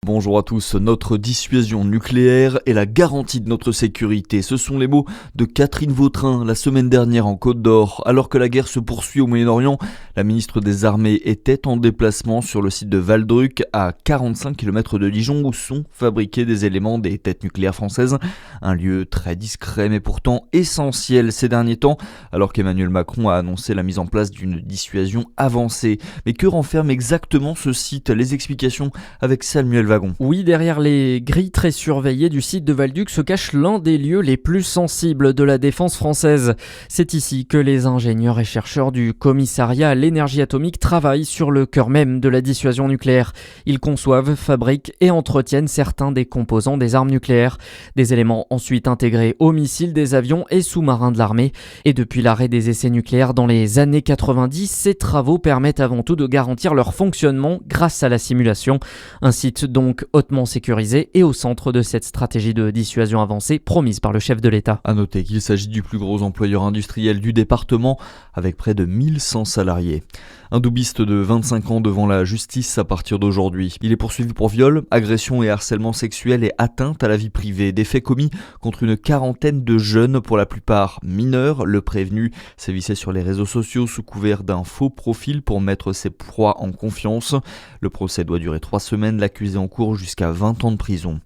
Bonjour à tous, notre dissuasion nucléaire est la garantie de notre sécurité. Ce sont les mots de Catherine Vautrin la semaine dernière en Côte d'Or. Alors que la guerre se poursuit au Moyen-Orient, la ministre des Armées était en déplacement sur le site de Valdruc, à 45 km de Dijon, où sont fabriqués des éléments des têtes nucléaires françaises. Un lieu très discret mais pourtant essentiel ces derniers temps, alors qu'Emmanuel Macron a annoncé la mise en place d'une dissuasion avancée. Mais que renferme exactement ce site ? Les explications avec Samuel Wagon. Oui, derrière les grilles très surveillées du site de Valduc se cache l'un des lieux les plus sensibles de la défense française. C'est ici que les ingénieurs et chercheurs du commissariat à l'énergie atomique travaillent sur le cœur même de la dissuasion nucléaire. Ils conçoivent, fabriquent et entretiennent certains des composants des armes nucléaires. Des éléments ensuite intégrés aux missiles des avions et sous-marins de l'armée. Et depuis l'arrêt des essais nucléaires dans les années 90, ces travaux permettent avant tout de garantir leur fonctionnement grâce à la simulation. Un site donc hautement sécurisé et au centre de cette stratégie de dissuasion avancée promise par le chef de l'État. À noter qu'il s'agit du plus gros employeur industriel du département, avec près de 1100 salariés. Un doubiste de 25 ans devant la justice à partir d'aujourd'hui. Il est poursuivi pour viol, agression et harcèlement sexuel et atteinte à la vie privée. Des faits commis contre une quarantaine de jeunes, pour la plupart mineurs. Le prévenu sévissait sur les réseaux sociaux sous couvert d'un faux profil pour mettre ses proies en confiance. Le procès doit durer 3 semaines, l'accusé encourt jusqu'à 20 ans de prison.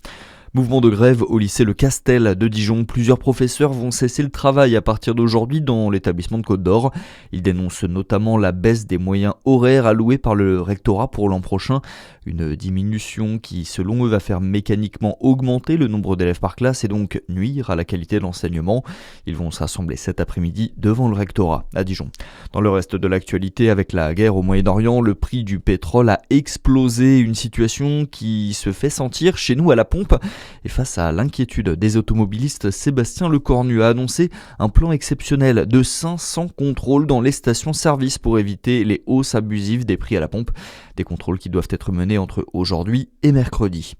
Mouvement de grève au lycée Le Castel de Dijon. Plusieurs professeurs vont cesser le travail à partir d'aujourd'hui dans l'établissement de Côte d'Or. Ils dénoncent notamment la baisse des moyens horaires alloués par le rectorat pour l'an prochain. Une diminution qui, selon eux, va faire mécaniquement augmenter le nombre d'élèves par classe et donc nuire à la qualité de l'enseignement. Ils vont s'assembler cet après-midi devant le rectorat à Dijon. Dans le reste de l'actualité, avec la guerre au Moyen-Orient, le prix du pétrole a explosé. Une situation qui se fait sentir chez nous à la pompe. Et face à l'inquiétude des automobilistes, Sébastien Lecornu a annoncé un plan exceptionnel de 500 contrôles dans les stations-service pour éviter les hausses abusives des prix à la pompe. Des contrôles qui doivent être menés entre aujourd'hui et mercredi.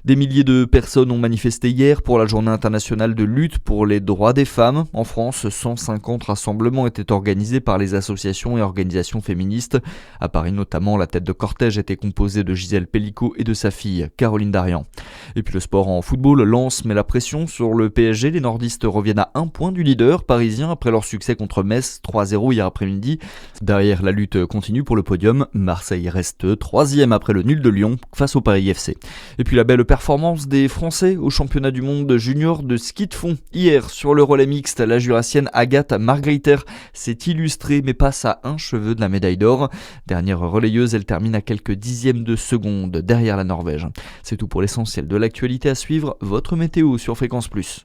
Des milliers de personnes ont manifesté hier pour la journée internationale de lutte pour les droits des femmes. En France, 150 rassemblements étaient organisés par les associations et organisations féministes. À Paris notamment, la tête de cortège était composée de Gisèle Pellicot et de sa fille, Caroline Darian. Et puis le sport en football, Lens met la pression sur le PSG. Les nordistes reviennent à 1 point du leader parisien après leur succès contre Metz, 3-0 hier après-midi. Derrière, la lutte continue pour le podium. Marseille reste 3e après le nul de Lyon face au Paris FC. Et puis la belle performance des Français au championnat du monde junior de ski de fond. Hier, sur le relais mixte, la jurassienne Agathe Margreiter s'est illustrée mais passe à un cheveu de la médaille d'or. Dernière relayeuse, elle termine à quelques dixièmes de seconde derrière la Norvège. C'est tout pour l'essentiel de l'actualité. À suivre, votre météo sur Fréquence Plus.